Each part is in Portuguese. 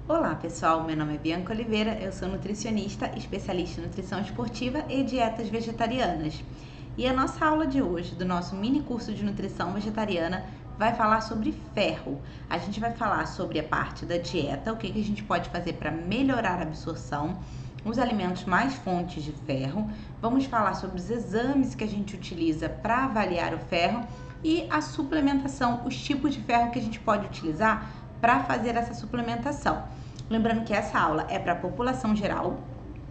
Olá pessoal, meu nome é Bianca Oliveira, eu sou nutricionista, especialista em nutrição esportiva e dietas vegetarianas. E a nossa aula de hoje, do nosso mini curso de nutrição vegetariana, vai falar sobre ferro. A gente vai falar sobre a parte da dieta, o que a gente pode fazer para melhorar a absorção, os alimentos mais fontes de ferro, vamos falar sobre os exames que a gente utiliza para avaliar o ferro e a suplementação, os tipos de ferro que a gente pode utilizar para fazer essa suplementação. Lembrando que essa aula é para a população geral,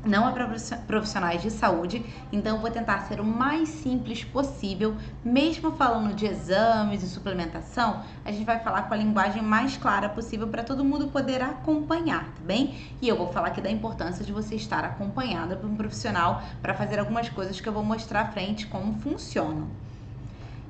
não é para profissionais de saúde, então eu vou tentar ser o mais simples possível, mesmo falando de exames e suplementação, a gente vai falar com a linguagem mais clara possível para todo mundo poder acompanhar, tá bem? E eu vou falar aqui da importância de você estar acompanhada por um profissional para fazer algumas coisas que eu vou mostrar à frente como funcionam.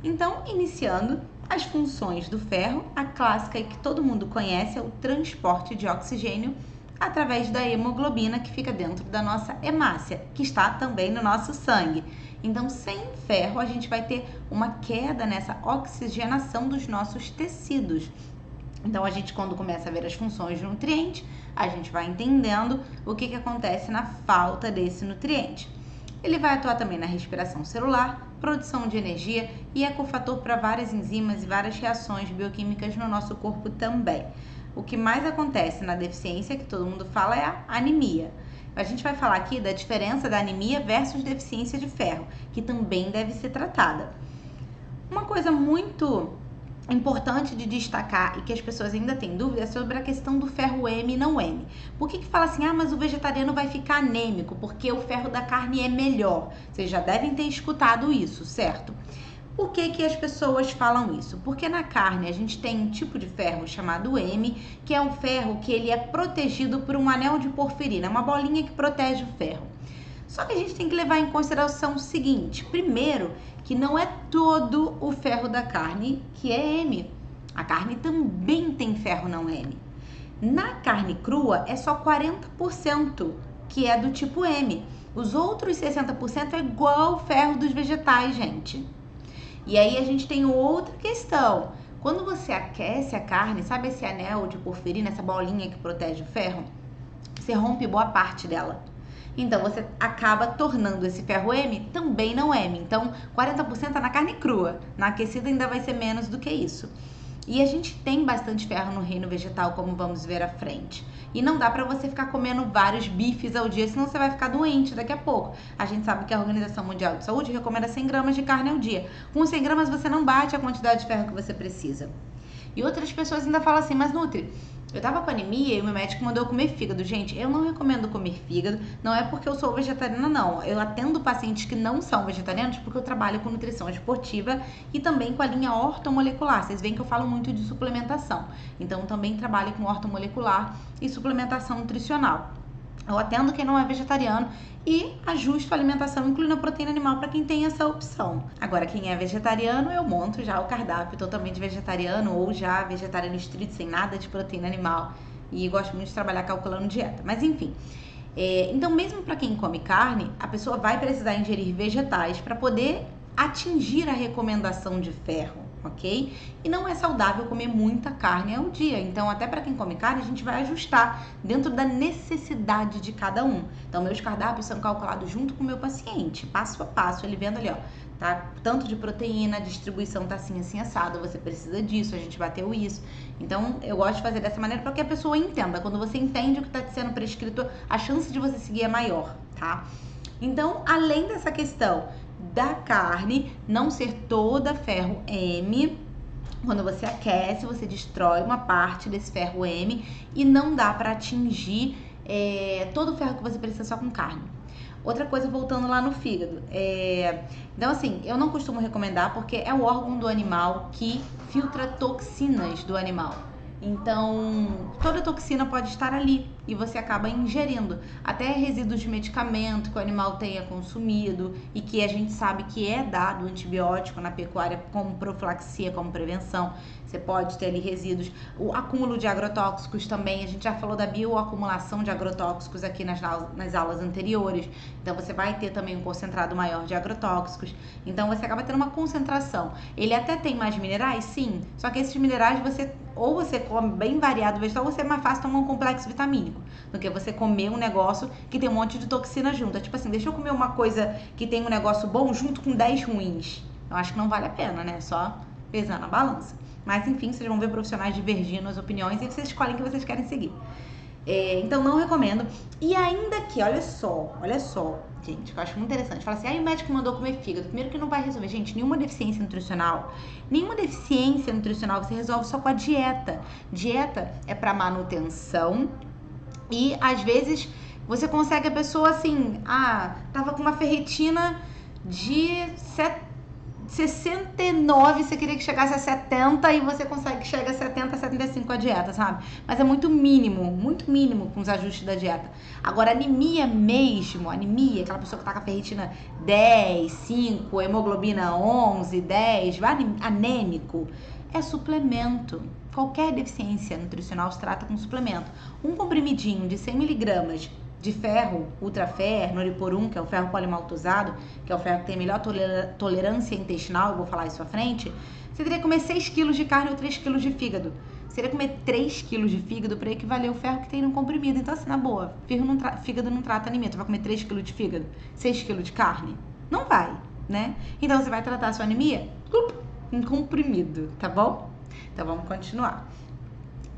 Então, iniciando, as funções do ferro, a clássica e que todo mundo conhece é o transporte de oxigênio através da hemoglobina que fica dentro da nossa hemácia, que está também no nosso sangue. Então, sem ferro, a gente vai ter uma queda nessa oxigenação dos nossos tecidos. Então, a gente, quando começa a ver as funções do nutriente, a gente vai entendendo o que acontece na falta desse nutriente. Ele vai atuar também na respiração celular, produção de energia e é cofator para várias enzimas e várias reações bioquímicas no nosso corpo também. O que mais acontece na deficiência, que todo mundo fala, é a anemia. A gente vai falar aqui da diferença da anemia versus deficiência de ferro, que também deve ser tratada. Uma coisa muito importante de destacar e que as pessoas ainda têm dúvida é sobre a questão do ferro M e não M. Por que fala assim, mas o vegetariano vai ficar anêmico porque o ferro da carne é melhor? Vocês já devem ter escutado isso, certo? Por que as pessoas falam isso? Porque na carne a gente tem um tipo de ferro chamado M, que é um ferro que ele é protegido por um anel de porfirina, uma bolinha que protege o ferro. Só que a gente tem que levar em consideração o seguinte, primeiro, que não é todo o ferro da carne que é M. A carne também tem ferro não M. Na carne crua é só 40% que é do tipo M. Os outros 60% é igual ao ferro dos vegetais, gente. E aí a gente tem outra questão. Quando você aquece a carne, sabe esse anel de porfirina, essa bolinha que protege o ferro? Você rompe boa parte dela. Então, você acaba tornando esse ferro M também não M. Então, 40% é na carne crua. Na aquecida ainda vai ser menos do que isso. E a gente tem bastante ferro no reino vegetal, como vamos ver à frente. E não dá pra você ficar comendo vários bifes ao dia, senão você vai ficar doente daqui a pouco. A gente sabe que a Organização Mundial de Saúde recomenda 100 gramas de carne ao dia. Com 100 gramas você não bate a quantidade de ferro que você precisa. E outras pessoas ainda falam assim, mas Nutri, eu tava com anemia e o meu médico mandou eu comer fígado. Gente, eu não recomendo comer fígado, não é porque eu sou vegetariana, não. Eu atendo pacientes que não são vegetarianos porque eu trabalho com nutrição esportiva e também com a linha ortomolecular. Vocês veem que eu falo muito de suplementação. Então, também trabalho com ortomolecular e suplementação nutricional. Eu atendo quem não é vegetariano e ajusto a alimentação, incluindo a proteína animal para quem tem essa opção. Agora, quem é vegetariano, eu monto já o cardápio totalmente vegetariano ou já vegetariano estrito, sem nada de proteína animal. E gosto muito de trabalhar calculando dieta. Mas enfim, então mesmo para quem come carne, a pessoa vai precisar ingerir vegetais para poder atingir a recomendação de ferro, ok? E não é saudável comer muita carne ao dia. Então, até para quem come carne, a gente vai ajustar dentro da necessidade de cada um. Então, meus cardápios são calculados junto com o meu paciente, passo a passo, ele vendo ali, ó, tá? Tanto de proteína, a distribuição tá assim, assim, assado, você precisa disso, a gente bateu isso. Então, eu gosto de fazer dessa maneira para que a pessoa entenda. Quando você entende o que está sendo prescrito, a chance de você seguir é maior, tá? Então, além dessa questão da carne não ser toda ferro M, quando você aquece, você destrói uma parte desse ferro M e não dá para atingir todo o ferro que você precisa só com carne. Outra coisa, voltando lá no fígado, então assim, eu não costumo recomendar porque é o órgão do animal que filtra toxinas do animal. Então, toda toxina pode estar ali e você acaba ingerindo. Até resíduos de medicamento que o animal tenha consumido e que a gente sabe que é dado antibiótico na pecuária como profilaxia, como prevenção. Você pode ter ali resíduos. O acúmulo de agrotóxicos também. A gente já falou da bioacumulação de agrotóxicos aqui nas aulas anteriores. Então, você vai ter também um concentrado maior de agrotóxicos. Então, você acaba tendo uma concentração. Ele até tem mais minerais, sim. Só que esses minerais você ou você come bem variado vegetal, ou você é mais fácil tomar um complexo vitamínico do que você comer um negócio que tem um monte de toxina junto. É tipo assim, deixa eu comer uma coisa que tem um negócio bom junto com 10 ruins. Eu acho que não vale a pena, né? Só pesar na balança. Mas enfim, vocês vão ver profissionais divergindo as opiniões e vocês escolhem o que vocês querem seguir. Então não recomendo. E ainda que, olha só, gente, que eu acho muito interessante. Fala assim, o médico mandou comer fígado. Primeiro que não vai resolver, gente, nenhuma deficiência nutricional você resolve só com a dieta. Dieta é para manutenção e às vezes você consegue a pessoa assim, tava com uma ferritina de 69, você queria que chegasse a 70 e você consegue que chegue a 70, 75 a dieta, sabe? Mas é muito mínimo com os ajustes da dieta. Agora, anemia mesmo, aquela pessoa que tá com a ferritina 10, 5, hemoglobina 11, 10, anêmico, é suplemento. Qualquer deficiência nutricional se trata com suplemento. Um comprimidinho de 100 miligramas de ferro, ultraferro, noriporum, que é o ferro polimaltosado, que é o ferro que tem melhor tolerância intestinal, eu vou falar isso à frente, você teria que comer 6 quilos de carne ou 3 quilos de fígado. Você teria que comer 3 quilos de fígado para equivaler ao ferro que tem no comprimido. Então, assim, na boa, fígado não trata anemia. Tu vai comer 3 quilos de fígado, 6 quilos de carne? Não vai, né? Então, você vai tratar a sua anemia em comprimido, tá bom? Então, vamos continuar.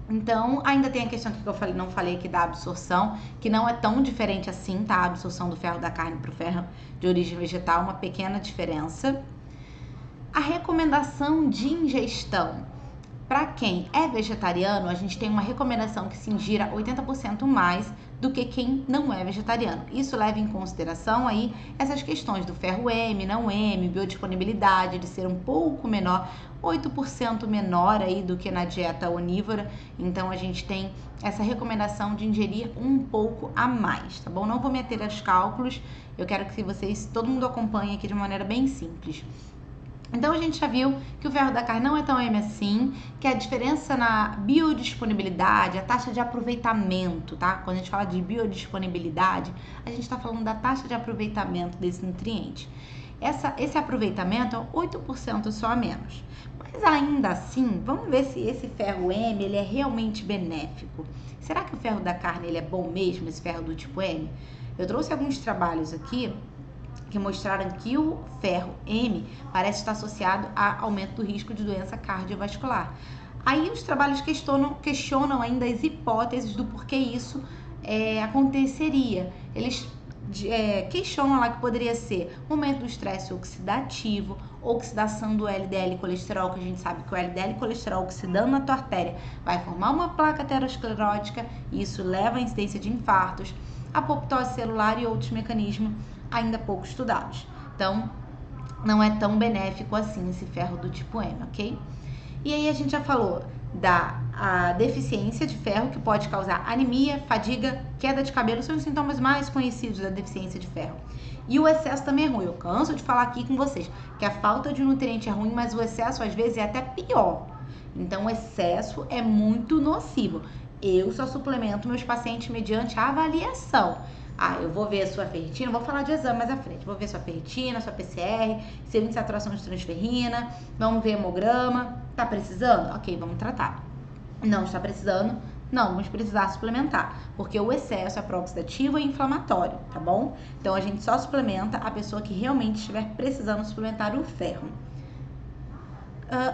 Então, ainda tem a questão que eu não falei aqui da absorção, que não é tão diferente assim, tá? A absorção do ferro da carne para o ferro de origem vegetal, uma pequena diferença. A recomendação de ingestão. Para quem é vegetariano, a gente tem uma recomendação que se ingira 80% mais do que quem não é vegetariano. Isso leva em consideração aí essas questões do ferro M, não M, biodisponibilidade, de ser um pouco menor, 8% menor aí do que na dieta onívora. Então, a gente tem essa recomendação de ingerir um pouco a mais, tá bom? Não vou meter aos cálculos, eu quero que todo mundo acompanhe aqui de maneira bem simples. Então, a gente já viu que o ferro da carne não é tão M assim, que a diferença na biodisponibilidade, a taxa de aproveitamento, tá? Quando a gente fala de biodisponibilidade, a gente está falando da taxa de aproveitamento desse nutriente. Esse aproveitamento é 8% só a menos. Mas ainda assim, vamos ver se esse ferro M ele é realmente benéfico. Será que o ferro da carne ele é bom mesmo, esse ferro do tipo M? Eu trouxe alguns trabalhos aqui que mostraram que o ferro M parece estar associado a aumento do risco de doença cardiovascular. Aí os trabalhos questionam ainda as hipóteses do porquê isso aconteceria. Eles questionam lá que poderia ser o aumento do estresse oxidativo, oxidação do LDL colesterol, que a gente sabe que o LDL colesterol oxidando na tua artéria vai formar uma placa aterosclerótica e isso leva à incidência de infartos, apoptose celular e outros mecanismos ainda pouco estudados. Então, não é tão benéfico assim esse ferro do tipo M, ok? E aí a gente já falou da deficiência de ferro, que pode causar anemia, fadiga, queda de cabelo, são os sintomas mais conhecidos da deficiência de ferro. E o excesso também é ruim. Eu canso de falar aqui com vocês que a falta de nutriente é ruim, mas o excesso às vezes é até pior. Então, o excesso é muito nocivo. Eu só suplemento meus pacientes mediante a avaliação. Eu vou ver a sua ferritina, vou falar de exame mais à frente. Vou ver sua ferritina, sua PCR, seu índice de saturação de transferrina, vamos ver hemograma. Tá precisando? Ok, vamos tratar. Não está precisando? Não, vamos precisar suplementar, porque o excesso é pró-oxidativo e inflamatório, tá bom? Então, a gente só suplementa a pessoa que realmente estiver precisando suplementar o ferro.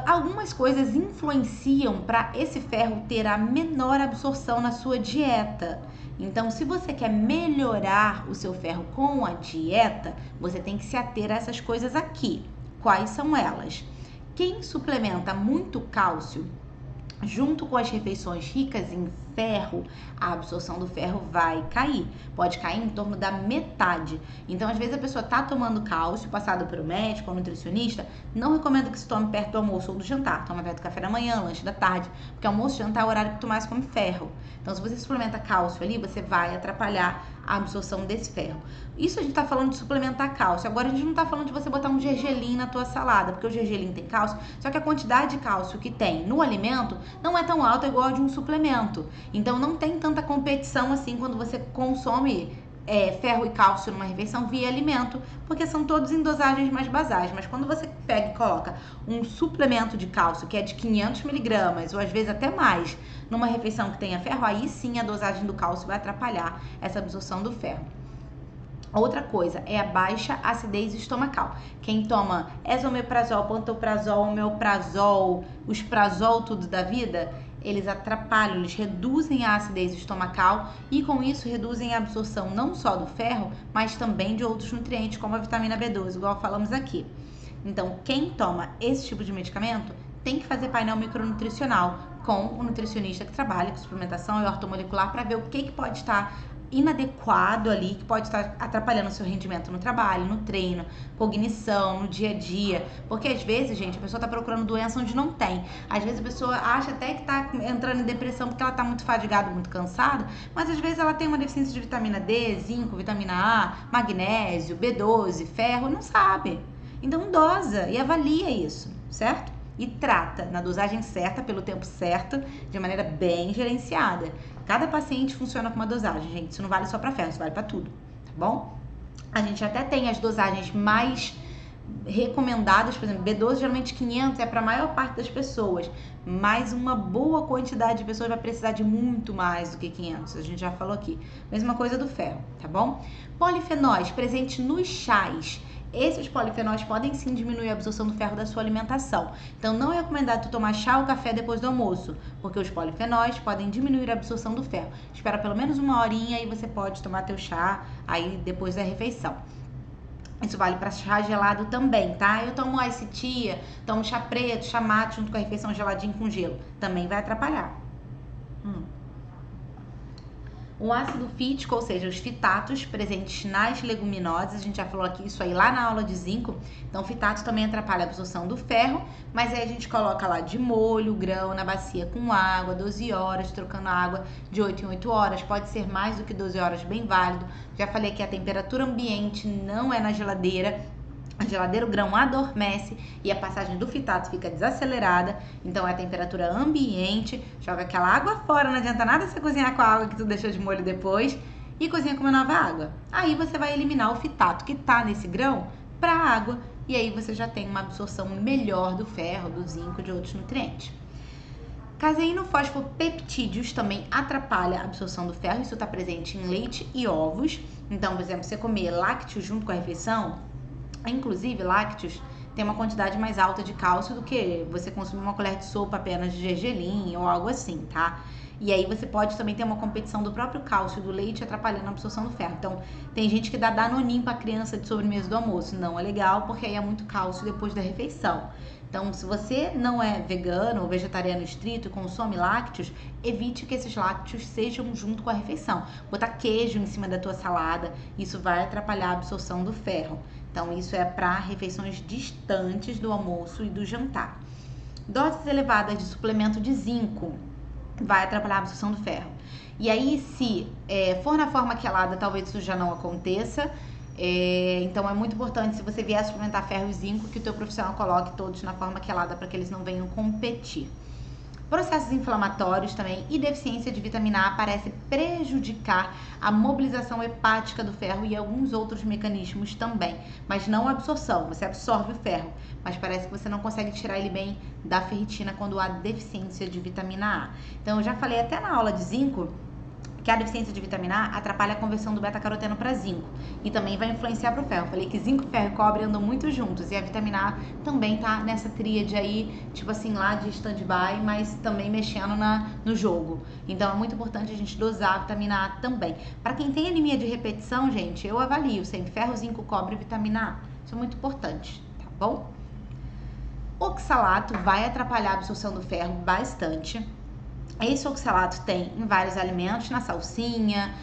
Algumas coisas influenciam para esse ferro ter a menor absorção na sua dieta. Então, se você quer melhorar o seu ferro com a dieta, você tem que se ater a essas coisas aqui. Quais são elas? Quem suplementa muito cálcio, junto com as refeições ricas em ferro, a absorção do ferro vai cair. Pode cair em torno da metade. Então, às vezes, a pessoa tá tomando cálcio, passado pelo médico ou nutricionista, não recomendo que se tome perto do almoço ou do jantar. Toma perto do café da manhã, lanche da tarde, porque almoço e jantar é o horário que tu mais come ferro. Então, se você suplementa cálcio ali, você vai atrapalhar a absorção desse ferro. Isso a gente tá falando de suplementar cálcio. Agora, a gente não tá falando de você botar um gergelim na tua salada, porque o gergelim tem cálcio, só que a quantidade de cálcio que tem no alimento não é tão alta igual a de um suplemento. Então, não tem tanta competição assim quando você consome ferro e cálcio numa refeição via alimento, porque são todos em dosagens mais basais. Mas quando você pega e coloca um suplemento de cálcio, que é de 500 miligramas, ou às vezes até mais, numa refeição que tenha ferro, aí sim a dosagem do cálcio vai atrapalhar essa absorção do ferro. Outra coisa é a baixa acidez estomacal. Quem toma esomeprazol, pantoprazol, omeprazol, os prazol tudo da vida, eles atrapalham, eles reduzem a acidez estomacal e com isso reduzem a absorção não só do ferro, mas também de outros nutrientes como a vitamina B12, igual falamos aqui. Então, quem toma esse tipo de medicamento tem que fazer painel micronutricional com o nutricionista que trabalha com suplementação e ortomolecular para ver o que pode estar inadequado ali, que pode estar atrapalhando o seu rendimento no trabalho, no treino, cognição, no dia a dia. Porque às vezes, gente, a pessoa tá procurando doença onde não tem. Às vezes a pessoa acha até que tá entrando em depressão porque ela tá muito fadigada, muito cansada, mas às vezes ela tem uma deficiência de vitamina D, zinco, vitamina A, magnésio, B12, ferro, não sabe. Então dosa e avalia isso, certo? E trata na dosagem certa, pelo tempo certo, de maneira bem gerenciada. Cada paciente funciona com uma dosagem, gente. Isso não vale só para ferro, isso vale para tudo, tá bom? A gente até tem as dosagens mais recomendadas, por exemplo, B12 geralmente 500 é para a maior parte das pessoas, mas uma boa quantidade de pessoas vai precisar de muito mais do que 500, a gente já falou aqui. Mesma coisa do ferro, tá bom? Polifenóis presentes nos chás. Esses polifenóis podem sim diminuir a absorção do ferro da sua alimentação. Então, não é recomendado tu tomar chá ou café depois do almoço, porque os polifenóis podem diminuir a absorção do ferro. Espera pelo menos uma horinha e você pode tomar teu chá aí depois da refeição. Isso vale para chá gelado também, tá? Eu tomo ice tea, tomo chá preto, chá mate junto com a refeição geladinho com gelo. Também vai atrapalhar. O ácido fítico, ou seja, os fitatos presentes nas leguminosas, a gente já falou aqui isso aí lá na aula de zinco. Então, fitato também atrapalha a absorção do ferro, mas aí a gente coloca lá de molho, grão, na bacia com água, 12 horas, trocando a água de 8 em 8 horas. Pode ser mais do que 12 horas, bem válido. Já falei que a temperatura ambiente não é na geladeira. A geladeira, o grão adormece e a passagem do fitato fica desacelerada, então é a temperatura ambiente, joga aquela água fora, não adianta nada você cozinhar com a água que tu deixou de molho depois e cozinha com uma nova água. Aí você vai eliminar o fitato que tá nesse grão para a água e aí você já tem uma absorção melhor do ferro, do zinco, de outros nutrientes. Caseíno-fosfopeptídeos também atrapalha a absorção do ferro, isso está presente em leite e ovos. Então, por exemplo, você comer lácteos junto com a refeição, inclusive, lácteos tem uma quantidade mais alta de cálcio do que você consumir uma colher de sopa apenas de gergelim ou algo assim, tá? E aí você pode também ter uma competição do próprio cálcio do leite atrapalhando a absorção do ferro. Então, tem gente que dá Danoninho pra criança de sobremesa do almoço. Não é legal, porque aí é muito cálcio depois da refeição. Então, se você não é vegano ou vegetariano estrito e consome lácteos, evite que esses lácteos sejam junto com a refeição. Botar queijo em cima da tua salada, isso vai atrapalhar a absorção do ferro. Então, isso é para refeições distantes do almoço e do jantar. Doses elevadas de suplemento de zinco vai atrapalhar a absorção do ferro. E aí, se for na forma quelada, talvez isso já não aconteça. Então, é muito importante, se você vier suplementar ferro e zinco, que o teu profissional coloque todos na forma quelada para que eles não venham competir. Processos inflamatórios também e deficiência de vitamina A parece prejudicar a mobilização hepática do ferro e alguns outros mecanismos também, mas não a absorção. Você absorve o ferro, mas parece que você não consegue tirar ele bem da ferritina quando há deficiência de vitamina A. Então, eu já falei até na aula de zinco que a deficiência de vitamina A atrapalha a conversão do beta-caroteno para zinco e também vai influenciar para o ferro. Falei que zinco, ferro e cobre andam muito juntos e a vitamina A também tá nessa tríade aí, tipo assim, lá de stand-by, mas também mexendo no jogo. Então é muito importante a gente dosar a vitamina A também. Para quem tem anemia de repetição, gente, eu avalio sempre ferro, zinco, cobre e vitamina A. Isso é muito importante, tá bom? Oxalato vai atrapalhar a absorção do ferro bastante. Esse oxalato tem em vários alimentos, na salsinha,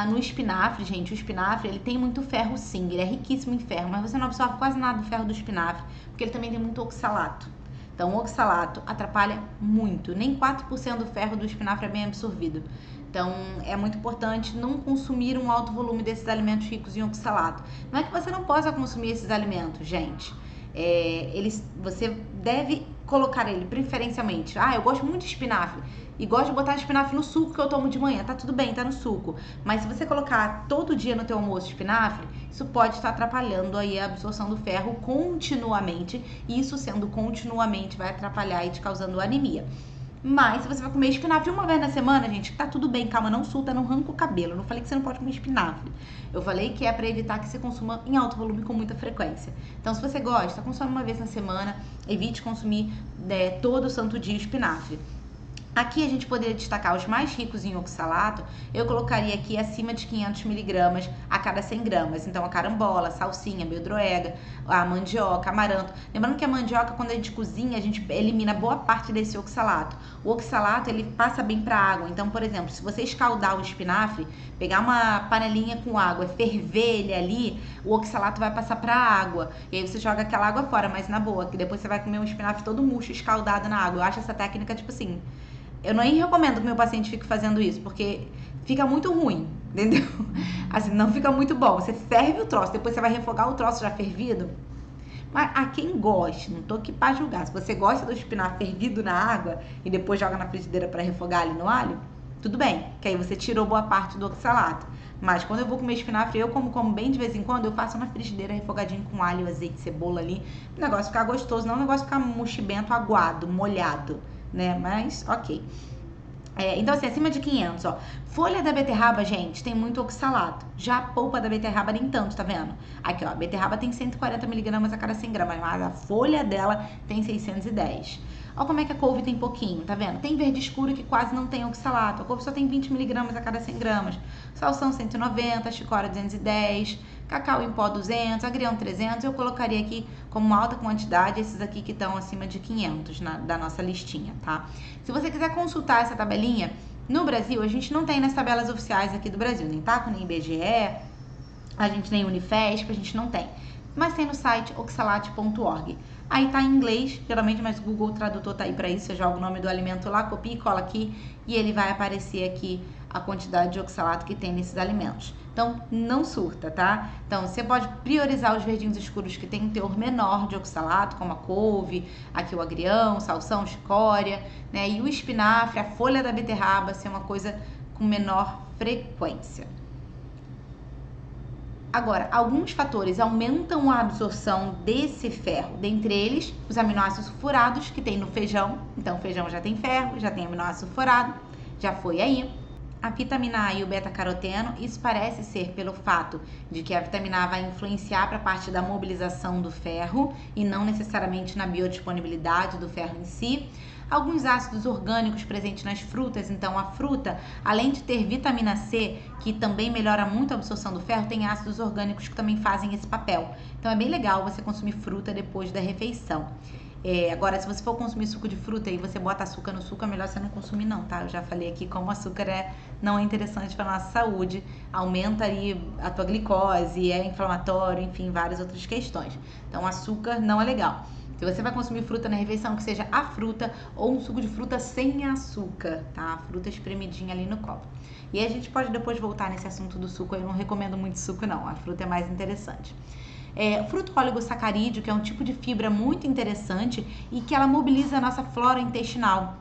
no espinafre, gente. O espinafre, ele tem muito ferro sim, ele é riquíssimo em ferro, mas você não absorve quase nada do ferro do espinafre, porque ele também tem muito oxalato. Então, o oxalato atrapalha muito, nem 4% do ferro do espinafre é bem absorvido. Então, é muito importante não consumir um alto volume desses alimentos ricos em oxalato. Não é que você não possa consumir esses alimentos, gente. Você deve colocar ele preferencialmente, eu gosto muito de espinafre e gosto de botar espinafre no suco que eu tomo de manhã, tá tudo bem, tá no suco. Mas se você colocar todo dia no teu almoço espinafre, isso pode estar atrapalhando aí a absorção do ferro continuamente, e isso sendo continuamente vai atrapalhar e te causando anemia. Mas se você vai comer espinafre uma vez na semana, gente, tá tudo bem, calma, não surta, não arranca o cabelo. Eu não falei que você não pode comer espinafre. Eu falei que é para evitar que você consuma em alto volume com muita frequência. Então, se você gosta, consome uma vez na semana, evite consumir todo santo dia espinafre. Aqui a gente poderia destacar os mais ricos em oxalato. Eu colocaria aqui acima de 500 miligramas a cada 100 gramas. Então, a carambola, a salsinha, a beldroega, a mandioca, amaranto. Lembrando que a mandioca, quando a gente cozinha, a gente elimina boa parte desse oxalato. O oxalato, ele passa bem para a água. Então, por exemplo, se você escaldar o espinafre, pegar uma panelinha com água, ferver ele ali, o oxalato vai passar para a água. E aí você joga aquela água fora, mas na boa, que depois você vai comer um espinafre todo murcho, escaldado na água. Eu acho essa técnica, tipo assim... Eu nem recomendo que meu paciente fique fazendo isso, porque fica muito ruim, entendeu? Assim, não fica muito bom. Você ferve o troço, depois você vai refogar o troço já fervido. Mas a quem gosta, não tô aqui pra julgar. Se você gosta do espinafre fervido na água e depois joga na frigideira para refogar ali no alho, tudo bem, que aí você tirou boa parte do oxalato. Mas quando eu vou comer espinafre, eu como bem de vez em quando, eu faço na frigideira refogadinho com alho, azeite, cebola ali. O negócio ficar gostoso, não o negócio ficar mochibento, aguado, molhado, né? Mas, ok. Então, assim, acima de 500, ó. Folha da beterraba, gente, tem muito oxalato. Já a polpa da beterraba nem tanto, tá vendo? Aqui, ó, a beterraba tem 140 miligramas a cada 100 gramas, mas a folha dela tem 610. Olha como é que a couve tem pouquinho, tá vendo? Tem verde escuro que quase não tem oxalato. A couve só tem 20 miligramas a cada 100 gramas. Salsão 190, chicória 210, cacau em pó 200, agrião 300. Eu colocaria aqui como uma alta quantidade esses aqui que estão acima de 500 da nossa listinha, tá? Se você quiser consultar essa tabelinha, no Brasil a gente não tem nas tabelas oficiais aqui do Brasil, nem TACO, nem IBGE, a gente nem Unifesp, a gente não tem. Mas tem no site oxalate.org. Aí tá em inglês, geralmente, mas o Google Tradutor tá aí para isso. Você joga o nome do alimento lá, copia e cola aqui e ele vai aparecer aqui a quantidade de oxalato que tem nesses alimentos. Então, não surta, tá? Então, você pode priorizar os verdinhos escuros que tem um teor menor de oxalato, como a couve, aqui o agrião, salsão, chicória, né? E o espinafre, a folha da beterraba, ser uma coisa com menor frequência. Agora, alguns fatores aumentam a absorção desse ferro, dentre eles os aminoácidos sulfurados que tem no feijão. Então, o feijão já tem ferro, já tem aminoácido sulfurado, já foi aí. A vitamina A e o beta-caroteno, isso parece ser pelo fato de que a vitamina A vai influenciar para a parte da mobilização do ferro e não necessariamente na biodisponibilidade do ferro em si. Alguns ácidos orgânicos presentes nas frutas, então a fruta, além de ter vitamina C, que também melhora muito a absorção do ferro, tem ácidos orgânicos que também fazem esse papel. Então é bem legal você consumir fruta depois da refeição. Agora, se você for consumir suco de fruta e você bota açúcar no suco, é melhor você não consumir não, tá? Eu já falei aqui como o açúcar não é interessante para nossa saúde, aumenta aí a tua glicose, é inflamatório, enfim, várias outras questões. Então, açúcar não é legal. Se você vai consumir fruta na refeição, que seja a fruta ou um suco de fruta sem açúcar, tá? A fruta espremidinha ali no copo. E aí a gente pode depois voltar nesse assunto do suco, eu não recomendo muito suco não, a fruta é mais interessante. O fruto oligosacarídeo, que é um tipo de fibra muito interessante e que ela mobiliza a nossa flora intestinal.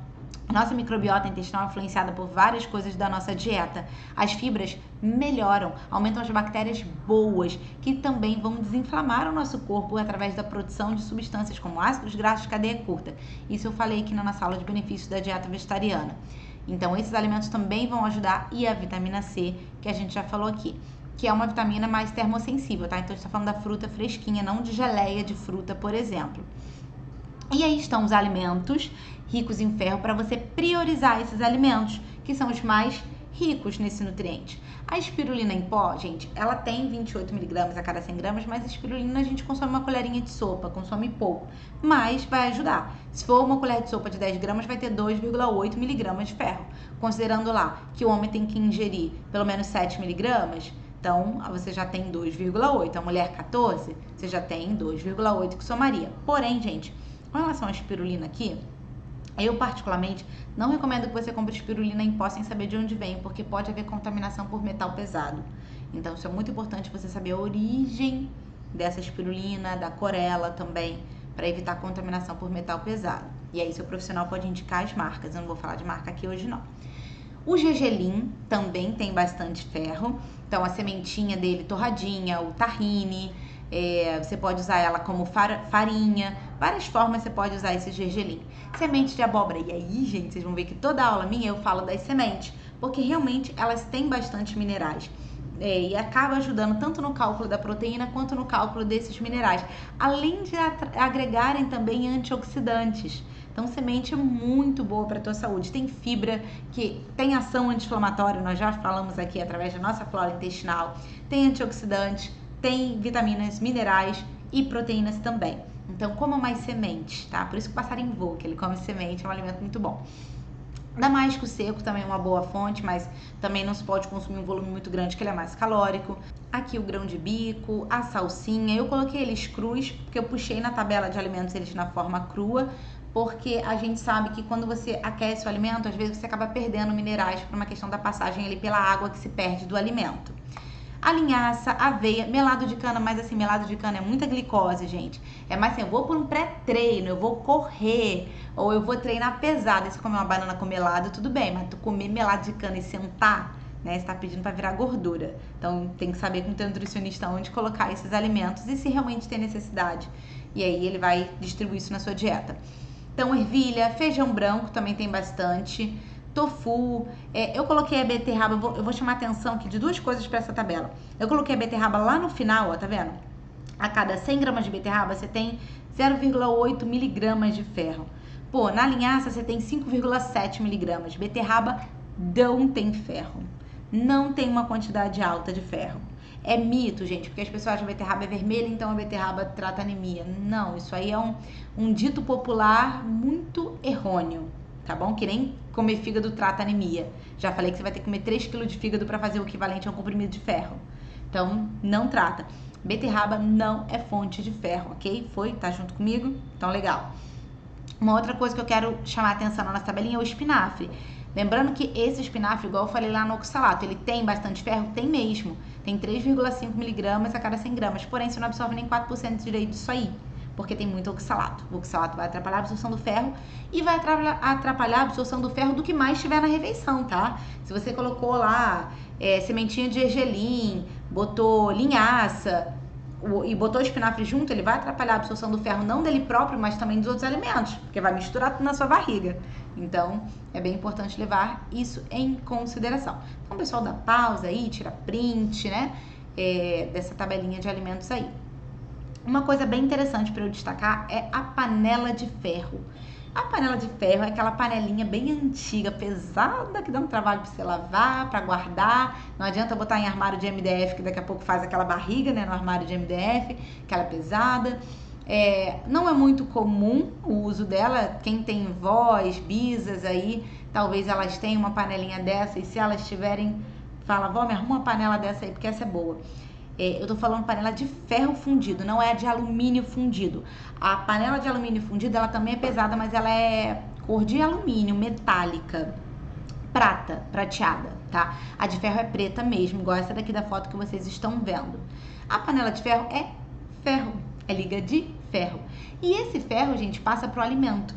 A nossa microbiota intestinal é influenciada por várias coisas da nossa dieta. As fibras melhoram, aumentam as bactérias boas, que também vão desinflamar o nosso corpo através da produção de substâncias como ácidos graxos de cadeia curta. Isso eu falei aqui na nossa aula de benefícios da dieta vegetariana. Então, esses alimentos também vão ajudar, e a vitamina C, que a gente já falou aqui, que é uma vitamina mais termossensível, tá? Então, a gente tá falando da fruta fresquinha, não de geleia de fruta, por exemplo. E aí estão os alimentos ricos em ferro para você priorizar esses alimentos, que são os mais ricos nesse nutriente. A espirulina em pó, gente, ela tem 28 miligramas a cada 100 gramas, mas a espirulina a gente consome uma colherinha de sopa, consome pouco, mas vai ajudar. Se for uma colher de sopa de 10 gramas, vai ter 2,8 miligramas de ferro. Considerando lá que o homem tem que ingerir pelo menos 7 miligramas, então, você já tem 2,8. A mulher 14, você já tem 2,8 que somaria. Porém, gente, com relação à espirulina aqui, eu particularmente não recomendo que você compre espirulina em pó sem saber de onde vem, porque pode haver contaminação por metal pesado. Então, isso é muito importante você saber a origem dessa espirulina, da clorela também, para evitar contaminação por metal pesado. E aí seu profissional pode indicar as marcas, eu não vou falar de marca aqui hoje não. O gergelim também tem bastante ferro, então a sementinha dele torradinha, o tahine, você pode usar ela como farinha, várias formas você pode usar esse gergelim. Semente de abóbora, e aí gente, vocês vão ver que toda aula minha eu falo das sementes, porque realmente elas têm bastante minerais. E acaba ajudando tanto no cálculo da proteína quanto no cálculo desses minerais, além de agregarem também antioxidantes. Então, semente é muito boa para a tua saúde. Tem fibra, que tem ação anti-inflamatória, nós já falamos aqui através da nossa flora intestinal. Tem antioxidantes, tem vitaminas, minerais e proteínas também. Então, coma mais sementes, tá? Por isso que o passarinho voa, que ele come semente, é um alimento muito bom. Damasco seco também é uma boa fonte, mas também não se pode consumir um volume muito grande, que ele é mais calórico. Aqui o grão de bico, a salsinha, eu coloquei eles crus, porque eu puxei na tabela de alimentos eles na forma crua, porque a gente sabe que quando você aquece o alimento, às vezes você acaba perdendo minerais por uma questão da passagem ali pela água que se perde do alimento. A linhaça, aveia, melado de cana, mas assim, melado de cana é muita glicose, gente. É mais assim, eu vou por um pré-treino, eu vou correr, ou eu vou treinar pesado. E se comer uma banana com melado, tudo bem, mas tu comer melado de cana e sentar, né, você tá pedindo para virar gordura. Então tem que saber com o teu nutricionista onde colocar esses alimentos e se realmente tem necessidade. E aí ele vai distribuir isso na sua dieta. Então ervilha, feijão branco também tem bastante. Tofu, eu coloquei a beterraba, eu vou chamar a atenção aqui de duas coisas para essa tabela. Eu coloquei a beterraba lá no final, ó, tá vendo? A cada 100 gramas de beterraba você tem 0,8 miligramas de ferro. Pô, na linhaça você tem 5,7 miligramas. Beterraba não tem ferro. Não tem uma quantidade alta de ferro. É mito, gente, porque as pessoas acham que a beterraba é vermelha, então a beterraba trata anemia. Não, isso aí é um dito popular muito errôneo. Tá bom? Que nem comer fígado trata anemia. Já falei que você vai ter que comer 3 kg de fígado para fazer o equivalente a um comprimido de ferro. Então, não trata. Beterraba não é fonte de ferro, ok? Tá junto comigo? Então, legal. Uma outra coisa que eu quero chamar a atenção na nossa tabelinha é o espinafre. Lembrando que esse espinafre, igual eu falei lá no oxalato, ele tem bastante ferro? Tem mesmo. Tem 3,5 miligramas a cada 100 gramas. Porém, você não absorve nem 4% direito disso aí, porque tem muito oxalato. O oxalato vai atrapalhar a absorção do ferro e vai atrapalhar a absorção do ferro do que mais tiver na refeição, tá? Se você colocou lá sementinha de gergelim, botou linhaça e botou espinafre junto, ele vai atrapalhar a absorção do ferro não dele próprio, mas também dos outros alimentos, porque vai misturar tudo na sua barriga. Então, é bem importante levar isso em consideração. Então, pessoal, dá pausa aí, tira print, né, dessa tabelinha de alimentos aí. Uma coisa bem interessante para eu destacar é a panela de ferro. A panela de ferro é aquela panelinha bem antiga, pesada, que dá um trabalho para você lavar, para guardar. Não adianta botar em armário de MDF, que daqui a pouco faz aquela barriga, né, no armário de MDF, aquela pesada. Não é muito comum o uso dela. Quem tem vós, bisas aí, talvez elas tenham uma panelinha dessa, e se elas tiverem, fala, vó, me arruma uma panela dessa aí, porque essa é boa. Eu tô falando panela de ferro fundido, não é a de alumínio fundido. A panela de alumínio fundido, ela também é pesada, mas ela é cor de alumínio, metálica, prata, prateada, tá? A de ferro é preta mesmo, igual essa daqui da foto que vocês estão vendo. A panela de ferro, é liga de ferro. E esse ferro, gente, passa pro alimento.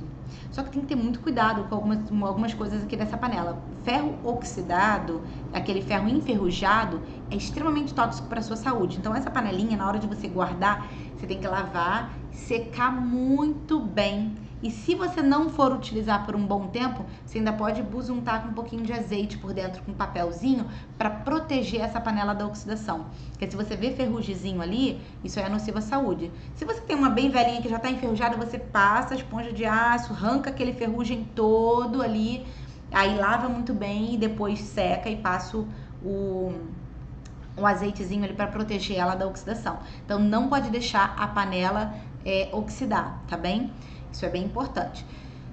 Só que tem que ter muito cuidado com algumas coisas aqui dessa panela. Ferro oxidado, aquele ferro enferrujado, é extremamente tóxico para a sua saúde. Então, essa panelinha, na hora de você guardar, você tem que lavar, secar muito bem. E se você não for utilizar por um bom tempo, você ainda pode busuntar com um pouquinho de azeite por dentro, com um papelzinho, para proteger essa panela da oxidação. Porque se você vê ferrugemzinho ali, isso é nocivo à saúde. Se você tem uma bem velhinha que já está enferrujada, você passa a esponja de aço, arranca aquele ferrugem todo ali, aí lava muito bem e depois seca e passa um azeitezinho ali para proteger ela da oxidação. Então, não pode deixar a panela oxidar, tá bem? Isso é bem importante.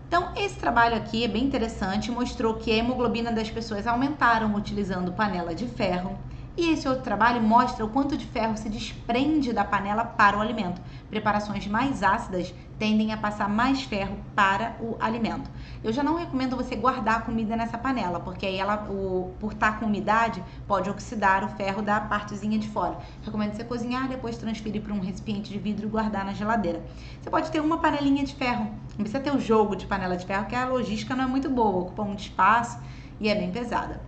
Então, esse trabalho aqui é bem interessante, mostrou que a hemoglobina das pessoas aumentaram utilizando panela de ferro. E esse outro trabalho mostra o quanto de ferro se desprende da panela para o alimento. Preparações mais ácidas tendem a passar mais ferro para o alimento. Eu já não recomendo você guardar a comida nessa panela, porque aí ela, por estar com umidade, pode oxidar o ferro da partezinha de fora. Recomendo você cozinhar, depois transferir para um recipiente de vidro e guardar na geladeira. Você pode ter uma panelinha de ferro, não precisa ter o jogo de panela de ferro, que a logística não é muito boa, ocupa muito espaço e é bem pesada.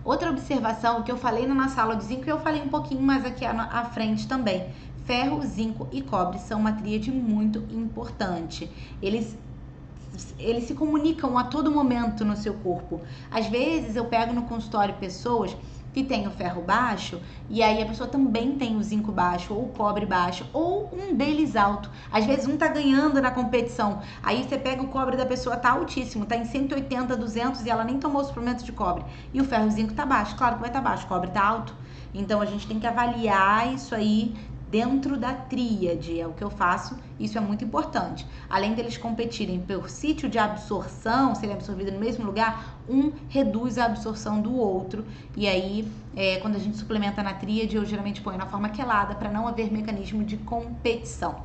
Outra observação que eu falei na nossa aula de zinco e eu falei um pouquinho mais aqui à frente também. Ferro, zinco e cobre são uma tríade muito importante. Eles se comunicam a todo momento no seu corpo. Às vezes eu pego no consultório pessoas que tem o ferro baixo e aí a pessoa também tem o zinco baixo ou o cobre baixo ou um deles alto. Às vezes um tá ganhando na competição, aí você pega o cobre da pessoa, tá altíssimo, tá em 180, 200 e ela nem tomou suplemento de cobre. E o ferro e o zinco tá baixo, claro que vai estar baixo, o cobre tá alto. Então a gente tem que avaliar isso aí dentro da tríade, é o que eu faço, isso é muito importante. Além deles competirem por sítio de absorção, serem absorvidos no mesmo lugar, um reduz a absorção do outro, e aí, quando a gente suplementa na tríade, eu geralmente ponho na forma quelada para não haver mecanismo de competição.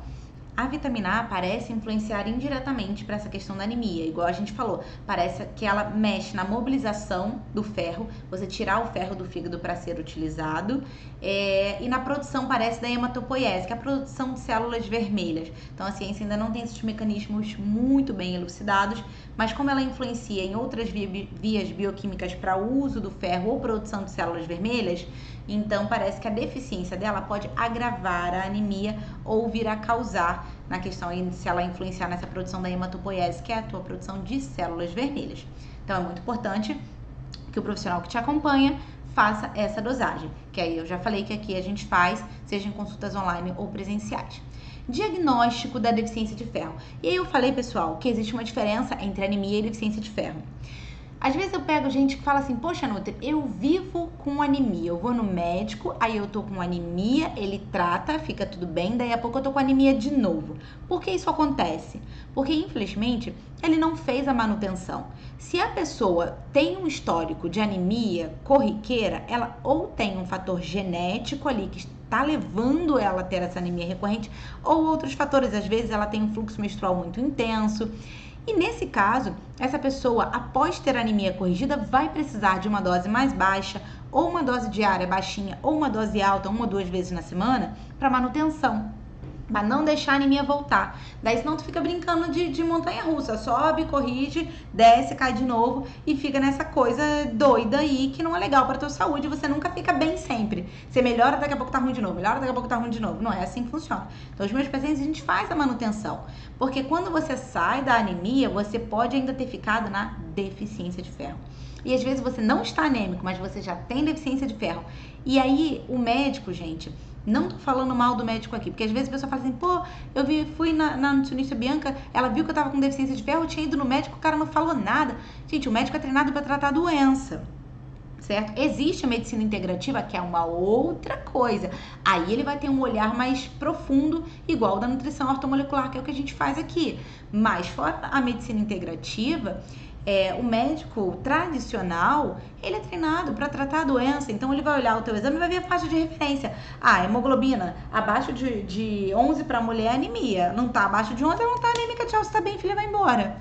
A vitamina A parece influenciar indiretamente para essa questão da anemia, igual a gente falou, parece que ela mexe na mobilização do ferro, você tirar o ferro do fígado para ser utilizado, e na produção parece da hematopoiese, que é a produção de células vermelhas. Então a ciência ainda não tem esses mecanismos muito bem elucidados, mas como ela influencia em outras vias bioquímicas para o uso do ferro ou produção de células vermelhas, então parece que a deficiência dela pode agravar a anemia ou vir a causar, na questão aí, se ela influenciar nessa produção da hematopoiese, que é a tua produção de células vermelhas. Então é muito importante que o profissional que te acompanha faça essa dosagem, que aí eu já falei que aqui a gente faz, seja em consultas online ou presenciais. Diagnóstico da deficiência de ferro. E aí eu falei, pessoal, que existe uma diferença entre anemia e deficiência de ferro. Às vezes eu pego gente que fala assim, poxa, Nutri, eu vivo com anemia, eu vou no médico, aí eu tô com anemia, ele trata, fica tudo bem, daí a pouco eu tô com anemia de novo. Por que isso acontece? Porque, infelizmente, ele não fez a manutenção. Se a pessoa tem um histórico de anemia corriqueira, ela ou tem um fator genético ali que está levando ela a ter essa anemia recorrente, ou outros fatores, às vezes ela tem um fluxo menstrual muito intenso. E nesse caso, essa pessoa, após ter anemia corrigida, vai precisar de uma dose mais baixa, ou uma dose diária baixinha, ou uma dose alta, 1 ou 2 vezes na semana, para manutenção, para não deixar a anemia voltar. Daí senão tu fica brincando de montanha-russa, sobe, corrige, desce, cai de novo e fica nessa coisa doida aí que não é legal para tua saúde, você nunca fica bem sempre. Você melhora, daqui a pouco tá ruim de novo, melhora, daqui a pouco tá ruim de novo. Não é assim que funciona. Então os meus pacientes a gente faz a manutenção, porque quando você sai da anemia, você pode ainda ter ficado na deficiência de ferro. E às vezes você não está anêmico, mas você já tem deficiência de ferro. E aí o médico, gente, não tô falando mal do médico aqui, porque às vezes a pessoa fala assim, pô, fui na nutricionista Bianca, ela viu que eu tava com deficiência de ferro, eu tinha ido no médico, o cara não falou nada. Gente, o médico é treinado para tratar a doença, certo? Existe a medicina integrativa, que é uma outra coisa. Aí ele vai ter um olhar mais profundo, igual da nutrição ortomolecular, que é o que a gente faz aqui. Mas fora a medicina integrativa, o médico tradicional, ele é treinado para tratar a doença, então ele vai olhar o teu exame e vai ver a faixa de referência. Ah, hemoglobina abaixo de 11 para mulher é anemia, não tá abaixo de 11, ela não tá anêmica, tchau, você tá bem, filha, vai embora.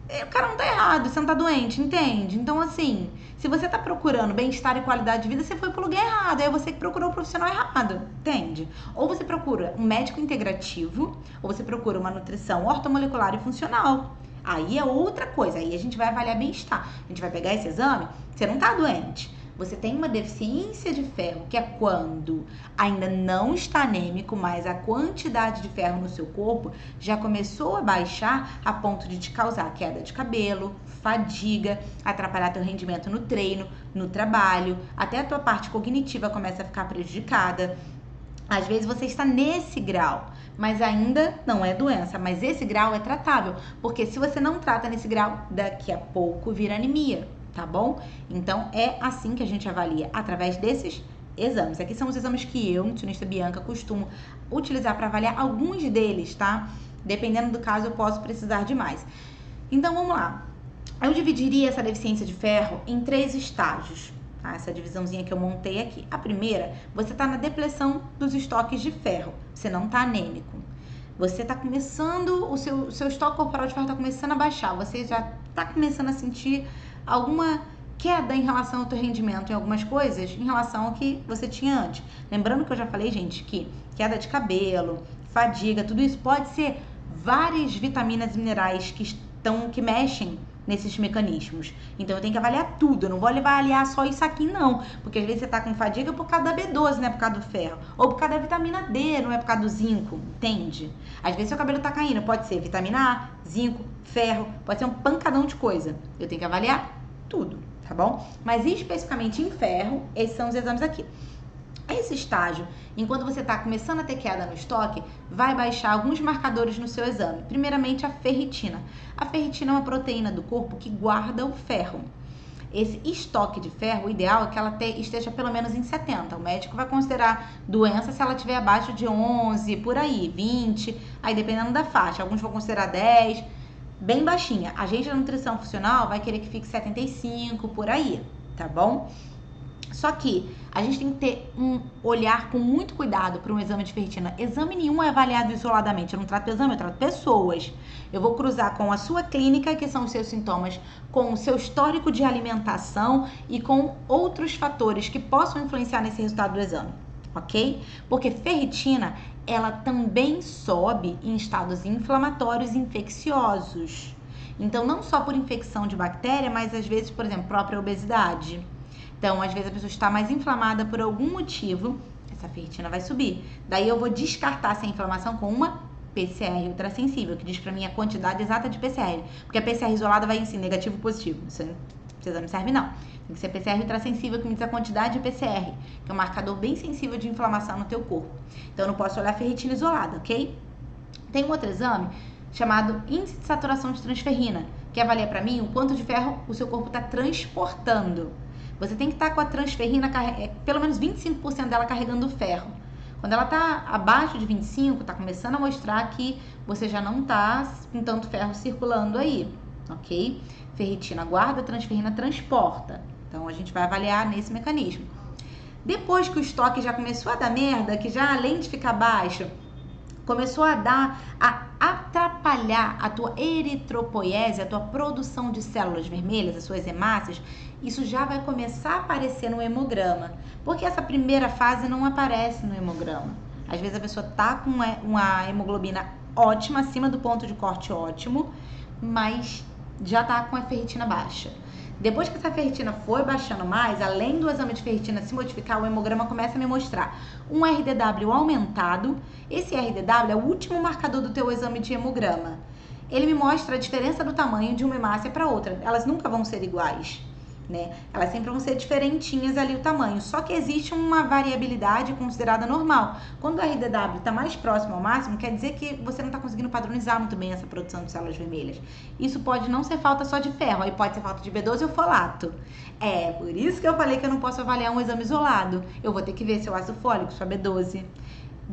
O cara não tá errado, você não tá doente, entende? Então, assim, se você tá procurando bem-estar e qualidade de vida, você foi pro lugar errado, é você que procurou o profissional errado, entende? Ou você procura um médico integrativo, ou você procura uma nutrição ortomolecular e funcional. Aí é outra coisa, aí a gente vai avaliar bem-estar. A gente vai pegar esse exame, você não tá doente. Você tem uma deficiência de ferro, que é quando ainda não está anêmico, mas a quantidade de ferro no seu corpo já começou a baixar a ponto de te causar queda de cabelo, fadiga, atrapalhar teu rendimento no treino, no trabalho, até a tua parte cognitiva começa a ficar prejudicada. Às vezes você está nesse grau, mas ainda não é doença, mas esse grau é tratável, porque se você não trata nesse grau, daqui a pouco vira anemia, tá bom? Então é assim que a gente avalia, através desses exames. Aqui são os exames que eu, nutricionista Bianca, costumo utilizar para avaliar alguns deles, tá? Dependendo do caso, eu posso precisar de mais. Então vamos lá. Eu dividiria essa deficiência de ferro em 3 estágios. tá? Essa divisãozinha que eu montei aqui. A primeira, você tá na depleção dos estoques de ferro, você não tá anêmico. Você tá começando, o seu estoque corporal de ferro tá começando a baixar, você já tá começando a sentir alguma queda em relação ao teu rendimento em algumas coisas, em relação ao que você tinha antes. Lembrando que eu já falei, gente, que queda de cabelo, fadiga, tudo isso pode ser várias vitaminas e minerais que mexem nesses mecanismos. Então eu tenho que avaliar tudo, eu não vou avaliar só isso aqui não, porque às vezes você tá com fadiga por causa da B12, não é por causa do ferro, ou por causa da vitamina D, não é por causa do zinco, entende? Às vezes seu cabelo tá caindo, pode ser vitamina A, zinco, ferro, pode ser um pancadão de coisa. Eu tenho que avaliar tudo, tá bom? Mas especificamente em ferro, esses são os exames aqui. Esse estágio, enquanto você está começando a ter queda no estoque, vai baixar alguns marcadores no seu exame. Primeiramente, a ferritina. A ferritina é uma proteína do corpo que guarda o ferro. Esse estoque de ferro, o ideal é que ela esteja pelo menos em 70. O médico vai considerar doença se ela estiver abaixo de 11, por aí, 20, aí dependendo da faixa. Alguns vão considerar 10, bem baixinha. A gente da nutrição funcional vai querer que fique 75, por aí, tá bom? Só que a gente tem que ter um olhar com muito cuidado para um exame de ferritina. Exame nenhum é avaliado isoladamente. Eu não trato exame, eu trato pessoas. Eu vou cruzar com a sua clínica, que são os seus sintomas, com o seu histórico de alimentação e com outros fatores que possam influenciar nesse resultado do exame, ok? Porque ferritina, ela também sobe em estados inflamatórios infecciosos. Então, não só por infecção de bactéria, mas às vezes, por exemplo, própria obesidade. Então, às vezes a pessoa está mais inflamada por algum motivo, essa ferritina vai subir. Daí eu vou descartar essa inflamação com uma PCR ultrassensível, que diz pra mim a quantidade exata de PCR. Porque a PCR isolada vai em si, negativo ou positivo. Isso não serve não. Tem que ser PCR ultrassensível, que me diz a quantidade de PCR, que é um marcador bem sensível de inflamação no teu corpo. Então eu não posso olhar a ferritina isolada, ok? Tem um outro exame chamado índice de saturação de transferrina, que avalia pra mim o quanto de ferro o seu corpo está transportando. Você tem que estar com a transferrina, pelo menos 25% dela carregando ferro. Quando ela está abaixo de 25%, está começando a mostrar que você já não está com tanto ferro circulando aí, ok? Ferritina guarda, transferrina transporta. Então, a gente vai avaliar nesse mecanismo. Depois que o estoque já começou a dar merda, que já além de ficar baixo, começou a atrapalhar a tua eritropoiese, a tua produção de células vermelhas, as suas hemácias, isso já vai começar a aparecer no hemograma. Porque essa primeira fase não aparece no hemograma. Às vezes a pessoa tá com uma hemoglobina ótima, acima do ponto de corte ótimo, mas já tá com a ferritina baixa. Depois que essa ferritina foi baixando mais, além do exame de ferritina se modificar, o hemograma começa a me mostrar um RDW aumentado. Esse RDW é o último marcador do teu exame de hemograma. Ele me mostra a diferença do tamanho de uma hemácia para outra. Elas nunca vão ser iguais, né? Elas sempre vão ser diferentinhas ali o tamanho. Só que existe uma variabilidade considerada normal. Quando o RDW está mais próximo ao máximo, quer dizer que você não está conseguindo padronizar muito bem essa produção de células vermelhas. Isso pode não ser falta só de ferro, aí pode ser falta de B12 ou folato. É por isso que eu falei que eu não posso avaliar um exame isolado. Eu vou ter que ver seu ácido fólico, sua B12.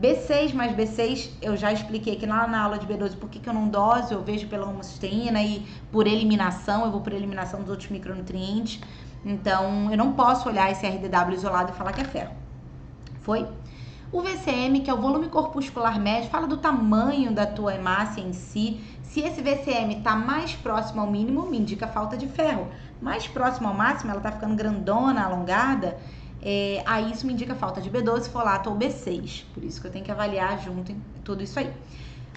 B6 mais B6, eu já expliquei aqui lá na aula de B12 por que eu não doso, eu vejo pela homocisteína e por eliminação, eu vou por eliminação dos outros micronutrientes. Então, eu não posso olhar esse RDW isolado e falar que é ferro. Foi? O VCM, que é o volume corpuscular médio, fala do tamanho da tua hemácia em si. Se esse VCM está mais próximo ao mínimo, me indica falta de ferro. Mais próximo ao máximo, ela está ficando grandona, alongada, aí isso me indica falta de B12, folato ou B6. Por isso que eu tenho que avaliar junto em tudo isso aí.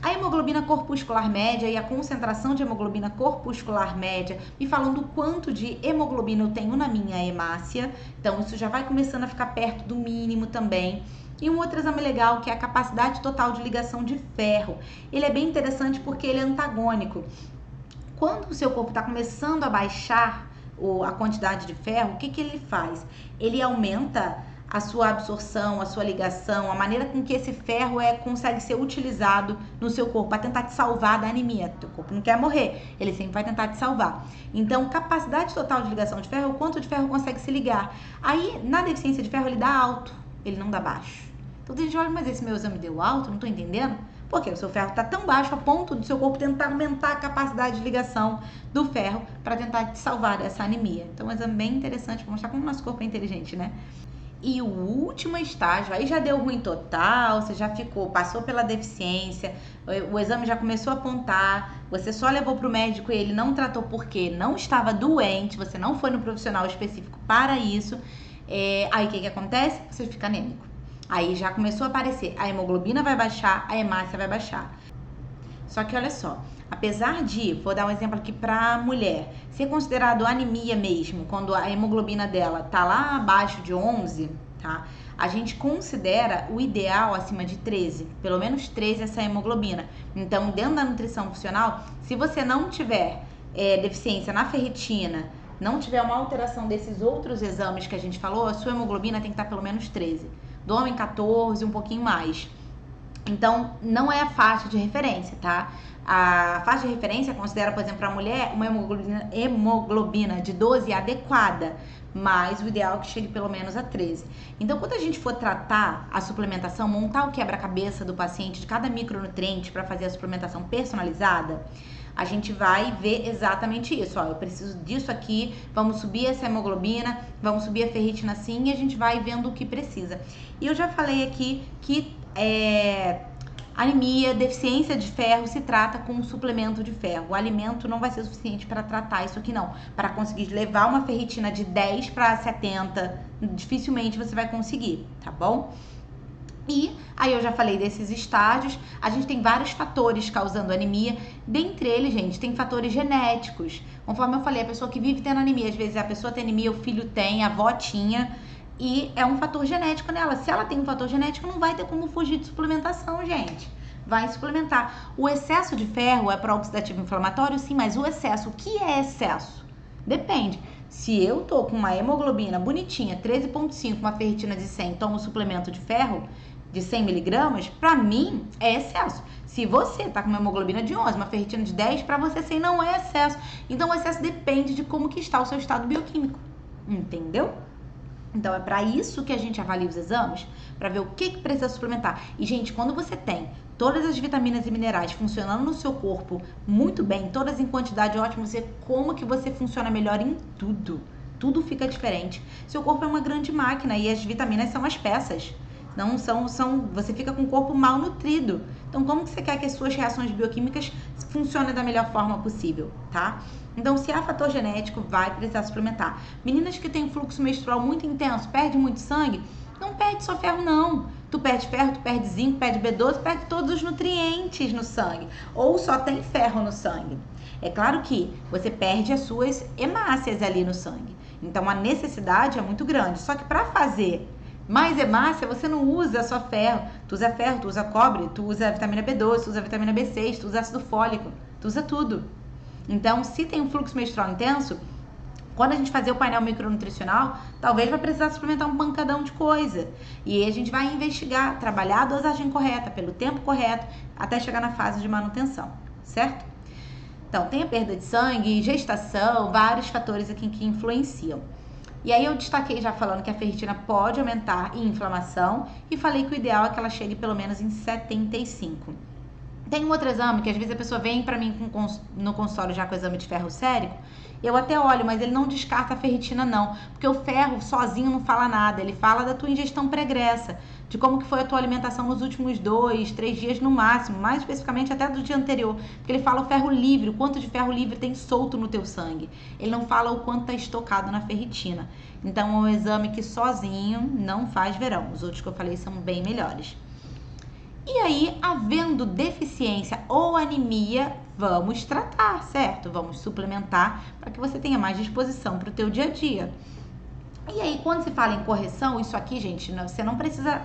A hemoglobina corpuscular média e a concentração de hemoglobina corpuscular média, me falando o quanto de hemoglobina eu tenho na minha hemácia. Então, isso já vai começando a ficar perto do mínimo também. E um outro exame legal, que é a capacidade total de ligação de ferro. Ele é bem interessante porque ele é antagônico. Quando o seu corpo está começando a baixar a quantidade de ferro, o que ele faz? Ele aumenta a sua absorção, a sua ligação, a maneira com que esse ferro consegue ser utilizado no seu corpo para tentar te salvar da anemia. Teu corpo não quer morrer, ele sempre vai tentar te salvar. Então, capacidade total de ligação de ferro, o quanto de ferro consegue se ligar. Aí, na deficiência de ferro, ele dá alto, ele não dá baixo. Então, tem gente que olha, mas esse meu exame deu alto, não tô entendendo. porque o seu ferro está tão baixo a ponto do seu corpo tentar aumentar a capacidade de ligação do ferro para tentar te salvar dessa anemia. Então, é um exame bem interessante para mostrar como o nosso corpo é inteligente, né? E o último estágio, aí já deu ruim total, você já passou pela deficiência, o exame já começou a apontar, você só levou para o médico e ele não tratou porque não estava doente, você não foi no profissional específico para isso. Aí o que acontece? Você fica anêmico. Aí já começou a aparecer, a hemoglobina vai baixar, a hemácia vai baixar. Só que olha só, apesar de, vou dar um exemplo aqui para mulher, ser considerado anemia mesmo, quando a hemoglobina dela tá lá abaixo de 11, tá? A gente considera o ideal acima de 13, pelo menos 13 essa hemoglobina. Então, dentro da nutrição funcional, se você não tiver deficiência na ferritina, não tiver uma alteração desses outros exames que a gente falou, a sua hemoglobina tem que estar pelo menos 13. Do homem 14, um pouquinho mais. Então, não é a faixa de referência, tá? A faixa de referência considera, por exemplo, para a mulher, uma hemoglobina de 12 adequada, mas o ideal é que chegue pelo menos a 13. Então, quando a gente for tratar a suplementação, montar o quebra-cabeça do paciente de cada micronutriente para fazer a suplementação personalizada, a gente vai ver exatamente isso. Ó, eu preciso disso aqui, vamos subir essa hemoglobina, vamos subir a ferritina assim, e a gente vai vendo o que precisa. E eu já falei aqui que anemia, deficiência de ferro se trata com um suplemento de ferro. O alimento não vai ser suficiente para tratar isso aqui não. Para conseguir levar uma ferritina de 10 para 70, dificilmente você vai conseguir, tá bom? E aí eu já falei desses estágios, a gente tem vários fatores causando anemia, dentre eles, gente, tem fatores genéticos. Conforme eu falei, a pessoa que vive tendo anemia, às vezes a pessoa tem anemia, o filho tem, a avó tinha, e é um fator genético nela. Se ela tem um fator genético, não vai ter como fugir de suplementação, gente. Vai suplementar. O excesso de ferro é pró-oxidativo inflamatório? Sim, mas o excesso, o que é excesso? Depende. Se eu tô com uma hemoglobina bonitinha, 13,5, uma ferritina de 100, tomo suplemento de ferro de 100 miligramas, pra mim é excesso. Se você tá com uma hemoglobina de 11, uma ferritina de 10, pra você 100 não é excesso. Então o excesso depende de como que está o seu estado bioquímico. Entendeu? Então é para isso que a gente avalia os exames, para ver o que precisa suplementar. E gente, quando você tem todas as vitaminas e minerais funcionando no seu corpo muito bem, todas em quantidade ótima, você como que você funciona melhor em tudo. Tudo fica diferente. Seu corpo é uma grande máquina e as vitaminas são as peças. Não você fica com o corpo mal nutrido. Então, como que você quer que as suas reações bioquímicas funcionem da melhor forma possível, tá? Então, se há fator genético, vai precisar suplementar. Meninas que têm fluxo menstrual muito intenso, perde muito sangue, não perde só ferro, não. Tu perde ferro, tu perde zinco, perde B12, perde todos os nutrientes no sangue. Ou só tem ferro no sangue. É claro que você perde as suas hemácias ali no sangue. Então, a necessidade é muito grande. Só que para fazer mais hemácia, você não usa só ferro. Tu usa cobre, tu usa vitamina B12, tu usa vitamina B6, tu usa ácido fólico, tu usa tudo. Então, se tem um fluxo menstrual intenso, quando a gente fazer o painel micronutricional, talvez vai precisar suplementar um pancadão de coisa. E aí a gente vai investigar, trabalhar a dosagem correta, pelo tempo correto, até chegar na fase de manutenção, certo? Então, tem a perda de sangue, gestação, vários fatores aqui que influenciam. E aí eu destaquei já falando que a ferritina pode aumentar em inflamação e falei que o ideal é que ela chegue pelo menos em 75. Tem um outro exame que às vezes a pessoa vem pra mim no consultório já com o exame de ferro sérico, eu até olho, mas ele não descarta a ferritina não, porque o ferro sozinho não fala nada, ele fala da tua ingestão pregressa, de como que foi a tua alimentação nos últimos 2, 3 dias no máximo, mais especificamente até do dia anterior, porque ele fala o ferro livre, o quanto de ferro livre tem solto no teu sangue, ele não fala o quanto está estocado na ferritina. Então é um exame que sozinho não faz verão, os outros que eu falei são bem melhores. E aí, havendo deficiência ou anemia, vamos tratar, certo? Vamos suplementar para que você tenha mais disposição para o teu dia a dia. E aí, quando se fala em correção, isso aqui, gente, você não precisa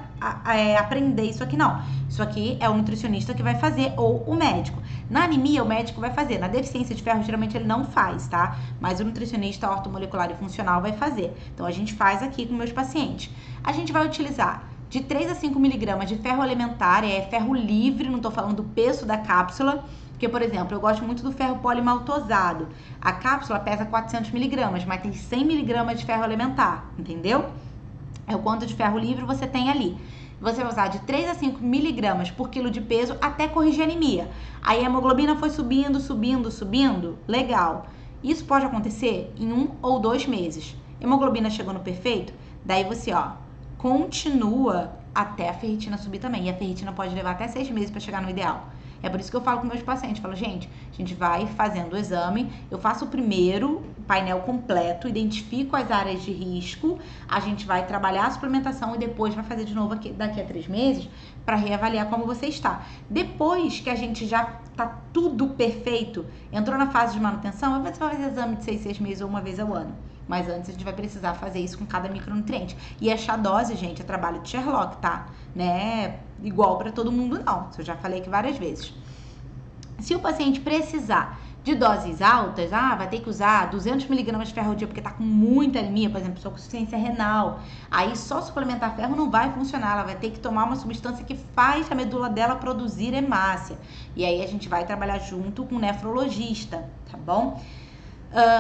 aprender isso aqui, não. Isso aqui é o nutricionista que vai fazer ou o médico. Na anemia, o médico vai fazer. Na deficiência de ferro, geralmente ele não faz, tá? Mas o nutricionista ortomolecular e funcional vai fazer. Então, a gente faz aqui com meus pacientes. A gente vai utilizar de 3 a 5 miligramas de ferro elementar, é ferro livre, não tô falando do peso da cápsula, porque, por exemplo, eu gosto muito do ferro polimaltosado. A cápsula pesa 400 miligramas, mas tem 100 miligramas de ferro elementar, entendeu? É o quanto de ferro livre você tem ali. Você vai usar de 3 a 5 miligramas por quilo de peso até corrigir a anemia. Aí a hemoglobina foi subindo, subindo, subindo, legal. Isso pode acontecer em 1 ou 2 meses. Hemoglobina chegou no perfeito, daí você, continua até a ferritina subir também. E a ferritina pode levar até 6 meses para chegar no ideal. É por isso que eu falo com meus pacientes, falo, gente, a gente vai fazendo o exame, eu faço o primeiro painel completo, identifico as áreas de risco, a gente vai trabalhar a suplementação e depois vai fazer de novo daqui a 3 meses para reavaliar como você está. Depois que a gente já tá tudo perfeito, entrou na fase de manutenção, aí você vai fazer exame de 6 meses ou uma vez ao ano. Mas antes a gente vai precisar fazer isso com cada micronutriente. E achar dose, gente, é trabalho de Sherlock, tá? Né? Igual para todo mundo, não. Isso eu já falei aqui várias vezes. Se o paciente precisar de doses altas, vai ter que usar 200 miligramas de ferro ao dia porque tá com muita anemia, por exemplo, pessoa com insuficiência renal. Aí só suplementar ferro não vai funcionar, ela vai ter que tomar uma substância que faz a medula dela produzir hemácia. E aí a gente vai trabalhar junto com o nefrologista, tá bom?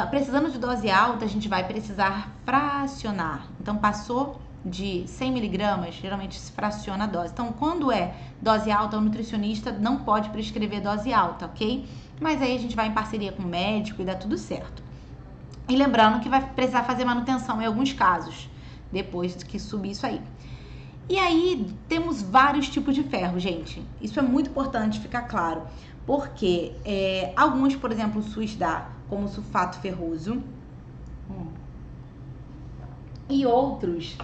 Precisando de dose alta, a gente vai precisar fracionar. Então, passou de 100 miligramas, geralmente se fraciona a dose. Então, quando é dose alta, o nutricionista não pode prescrever dose alta, ok? Mas aí a gente vai em parceria com o médico e dá tudo certo. E lembrando que vai precisar fazer manutenção em alguns casos, depois que subir isso aí. E aí, temos vários tipos de ferro, gente. Isso é muito importante ficar claro. Porque alguns, por exemplo, o SUS dá como sulfato ferroso. E outros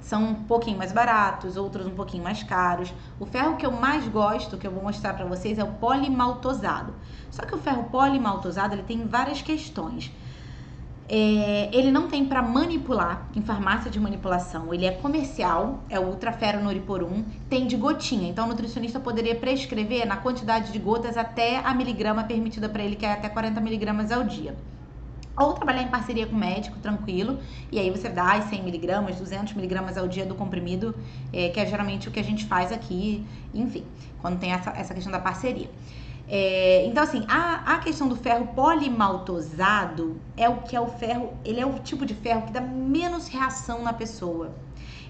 são um pouquinho mais baratos, outros um pouquinho mais caros. O ferro que eu mais gosto, que eu vou mostrar pra vocês, é o polimaltosado. Só que o ferro polimaltosado, ele tem várias questões. Ele não tem para manipular em farmácia de manipulação, ele é comercial, é o ultraferronuriporum, tem de gotinha, então o nutricionista poderia prescrever na quantidade de gotas até a miligrama permitida para ele, que é até 40 miligramas ao dia. Ou trabalhar em parceria com o médico, tranquilo, e aí você dá as 100 miligramas, 200 miligramas ao dia do comprimido, que é geralmente o que a gente faz aqui, enfim, quando tem essa questão da parceria. Então, assim, a questão do ferro polimaltosado é o que é o ferro, ele é o tipo de ferro que dá menos reação na pessoa.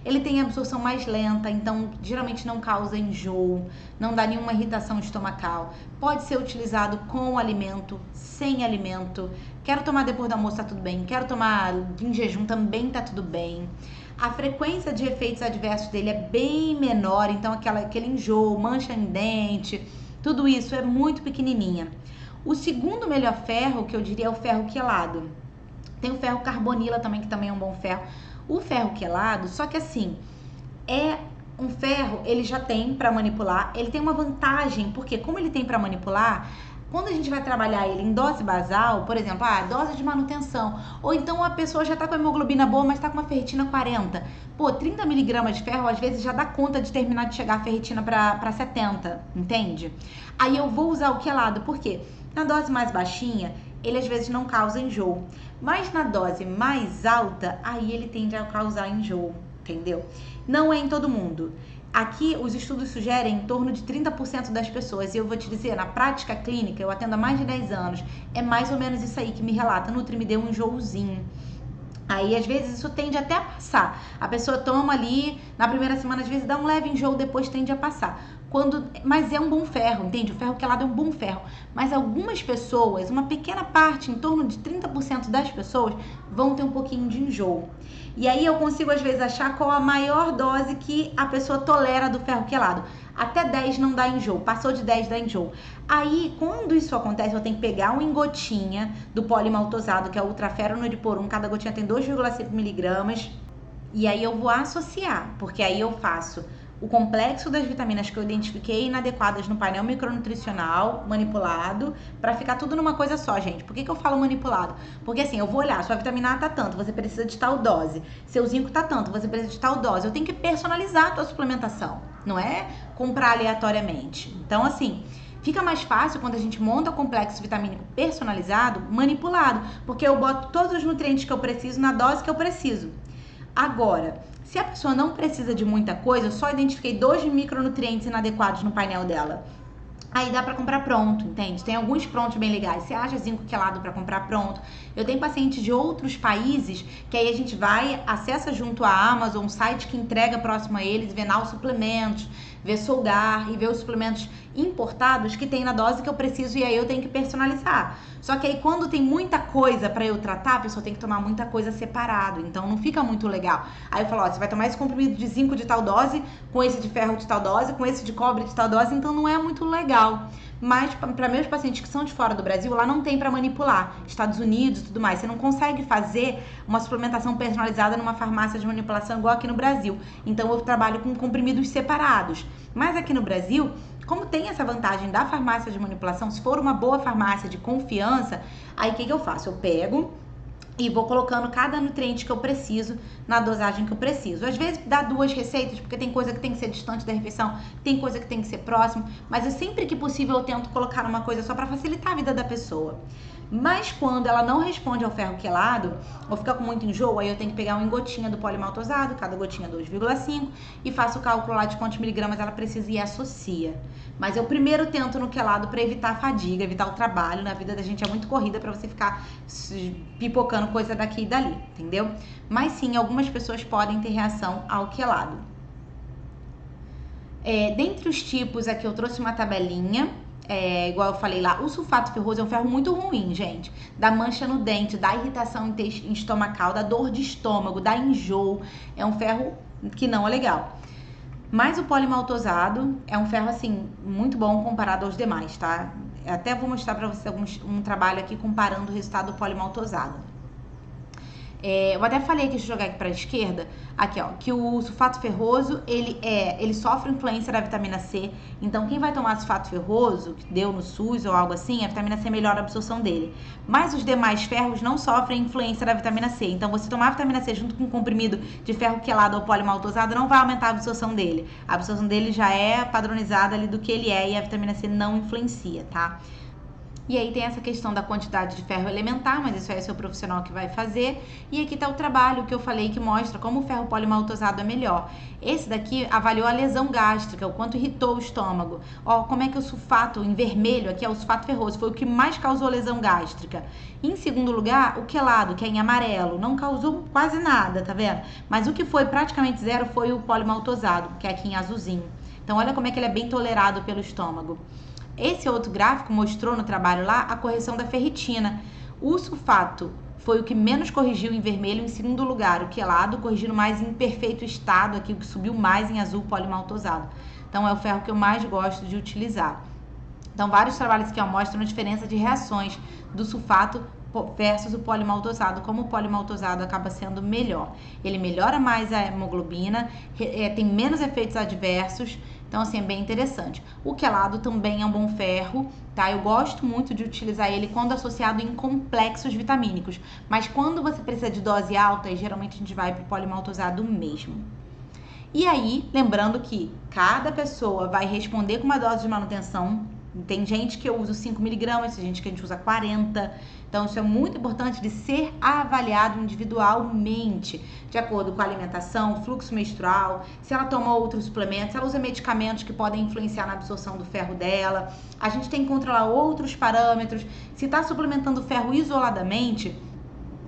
Ele tem absorção mais lenta, então geralmente não causa enjoo, não dá nenhuma irritação estomacal. Pode ser utilizado com alimento, sem alimento. Quero tomar depois do almoço, tá tudo bem. Quero tomar em jejum, também tá tudo bem. A frequência de efeitos adversos dele é bem menor, então aquele enjoo, mancha em dente, tudo isso é muito pequenininha. O segundo melhor ferro, que eu diria, é o ferro quelado. Tem o ferro carbonila também, que também é um bom ferro. O ferro quelado, só que assim, é um ferro, ele já tem para manipular, ele tem uma vantagem, porque como ele tem para manipular, quando a gente vai trabalhar ele em dose basal, por exemplo, dose de manutenção, ou então a pessoa já tá com a hemoglobina boa, mas tá com uma ferritina 40. 30 miligramas de ferro, às vezes já dá conta de terminar de chegar a ferritina para 70, entende? Aí eu vou usar o quelado, por quê? Na dose mais baixinha, ele às vezes não causa enjoo, mas na dose mais alta, aí ele tende a causar enjoo, entendeu? Não é em todo mundo. Aqui, os estudos sugerem em torno de 30% das pessoas, e eu vou te dizer, na prática clínica, eu atendo há mais de 10 anos, é mais ou menos isso aí que me relata, Nutri, me deu um enjoozinho. Aí, às vezes, isso tende até a passar. A pessoa toma ali, na primeira semana, às vezes dá um leve enjoo, depois tende a passar. Mas é um bom ferro, entende? O ferro quelado é um bom ferro. Mas algumas pessoas, uma pequena parte, em torno de 30% das pessoas, vão ter um pouquinho de enjoo. E aí eu consigo, às vezes, achar qual a maior dose que a pessoa tolera do ferro quelado. Até 10 não dá enjoo, passou de 10 dá enjoo. Aí, quando isso acontece, eu tenho que pegar uma gotinha do polimaltosado, que é o ultraferronuriporum, cada gotinha tem 2,5 miligramas, e aí eu vou associar, porque aí eu faço o complexo das vitaminas que eu identifiquei inadequadas no painel micronutricional manipulado, para ficar tudo numa coisa só, gente. Por que eu falo manipulado? Porque assim, eu vou olhar, sua vitamina A tá tanto, você precisa de tal dose. Seu zinco tá tanto, você precisa de tal dose. Eu tenho que personalizar a tua suplementação, não é comprar aleatoriamente. Então, assim, fica mais fácil quando a gente monta o complexo vitamínico personalizado, manipulado, porque eu boto todos os nutrientes que eu preciso na dose que eu preciso. Agora, se a pessoa não precisa de muita coisa, eu só identifiquei 2 micronutrientes inadequados no painel dela. Aí dá pra comprar pronto, entende? Tem alguns prontos bem legais. Você acha zinco quelado pra comprar pronto. Eu tenho pacientes de outros países que aí a gente vai, acessa junto à Amazon, um site que entrega próximo a eles, vê lá os suplementos, vê Solgar e vê os suplementos importados que tem na dose que eu preciso e aí eu tenho que personalizar. Só que aí quando tem muita coisa pra eu tratar, a pessoa tem que tomar muita coisa separado, então não fica muito legal. Aí eu falo, ó, você vai tomar esse comprimido de zinco de tal dose, com esse de ferro de tal dose, com esse de cobre de tal dose, então não é muito legal. Mas para meus pacientes que são de fora do Brasil, lá não tem para manipular. Estados Unidos e tudo mais. Você não consegue fazer uma suplementação personalizada numa farmácia de manipulação igual aqui no Brasil. Então eu trabalho com comprimidos separados. Mas aqui no Brasil, como tem essa vantagem da farmácia de manipulação, se for uma boa farmácia de confiança, aí o que eu faço? Eu pego e vou colocando cada nutriente que eu preciso na dosagem que eu preciso. Às vezes dá 2 receitas, porque tem coisa que tem que ser distante da refeição, tem coisa que tem que ser próximo, mas sempre que possível eu tento colocar uma coisa só para facilitar a vida da pessoa. Mas quando ela não responde ao ferro quelado, ou fica com muito enjoo, aí eu tenho que pegar uma gotinha do polimaltosado, cada gotinha 2,5, e faço o cálculo lá de quantos miligramas ela precisa e associa. Mas eu primeiro tento no quelado para evitar a fadiga, evitar o trabalho. Na vida da gente é muito corrida para você ficar pipocando coisa daqui e dali, entendeu? Mas sim, algumas pessoas podem ter reação ao quelado. Dentre os tipos, aqui eu trouxe uma tabelinha. Igual eu falei lá, o sulfato ferroso é um ferro muito ruim, gente. Dá mancha no dente, dá irritação estomacal, dá dor de estômago, dá enjoo. É um ferro que não é legal. Mas o polimaltosado é um ferro, assim, muito bom comparado aos demais, tá? Eu até vou mostrar pra você um trabalho aqui comparando o resultado do polimaltosado. Eu até falei aqui, deixa eu jogar aqui pra esquerda, aqui ó, que o sulfato ferroso, ele sofre influência da vitamina C, então quem vai tomar sulfato ferroso, que deu no SUS ou algo assim, a vitamina C melhora a absorção dele. Mas os demais ferros não sofrem influência da vitamina C, então você tomar a vitamina C junto com um comprimido de ferro quelado ou polimaltosado não vai aumentar a absorção dele. A absorção dele já é padronizada ali do que ele é e a vitamina C não influencia, tá? E aí tem essa questão da quantidade de ferro elementar, mas isso aí é o seu profissional que vai fazer. E aqui tá o trabalho que eu falei que mostra como o ferro polimaltosado é melhor. Esse daqui avaliou a lesão gástrica, o quanto irritou o estômago. Ó, como é que o sulfato em vermelho, aqui é o sulfato ferroso, foi o que mais causou lesão gástrica. Em segundo lugar, o quelado, que é em amarelo, não causou quase nada, tá vendo? Mas o que foi praticamente zero foi o polimaltosado, que é aqui em azulzinho. Então olha como é que ele é bem tolerado pelo estômago. Esse outro gráfico mostrou no trabalho lá a correção da ferritina. O sulfato foi o que menos corrigiu em vermelho, em segundo lugar o quelado, corrigindo mais em perfeito estado, aqui o que subiu mais em azul, polimaltosado. Então é o ferro que eu mais gosto de utilizar. Então vários trabalhos que mostram a diferença de reações do sulfato versus o polimaltosado, como o polimaltosado acaba sendo melhor. Ele melhora mais a hemoglobina, tem menos efeitos adversos, então assim, é bem interessante. O quelado também é um bom ferro, tá? Eu gosto muito de utilizar ele quando associado em complexos vitamínicos, mas quando você precisa de dose alta, geralmente a gente vai pro polimaltosado mesmo. E aí, lembrando que cada pessoa vai responder com uma dose de manutenção. Tem gente que eu uso 5 miligramas, tem gente que a gente usa 40. Então, isso é muito importante de ser avaliado individualmente, de acordo com a alimentação, fluxo menstrual, se ela toma outros suplementos, se ela usa medicamentos que podem influenciar na absorção do ferro dela. A gente tem que controlar outros parâmetros. Se está suplementando ferro isoladamente,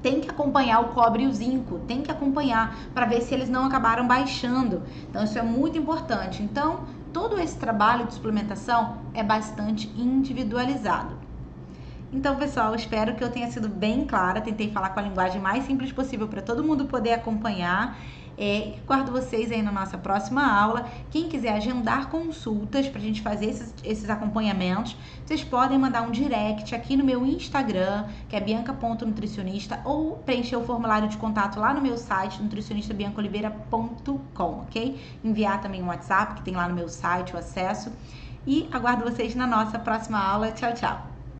tem que acompanhar o cobre e o zinco, tem que acompanhar para ver se eles não acabaram baixando. Então, isso é muito importante. Então, todo esse trabalho de suplementação é bastante individualizado. Então, pessoal, espero que eu tenha sido bem clara. Tentei falar com a linguagem mais simples possível para todo mundo poder acompanhar. Guardo vocês aí na nossa próxima aula. Quem quiser agendar consultas para a gente fazer esses acompanhamentos, vocês podem mandar um direct aqui no meu Instagram, que é bianca.nutricionista, ou preencher o formulário de contato lá no meu site, nutricionistabiancaoliveira.com, ok? Enviar também um WhatsApp, que tem lá no meu site o acesso. E aguardo vocês na nossa próxima aula. Tchau, tchau!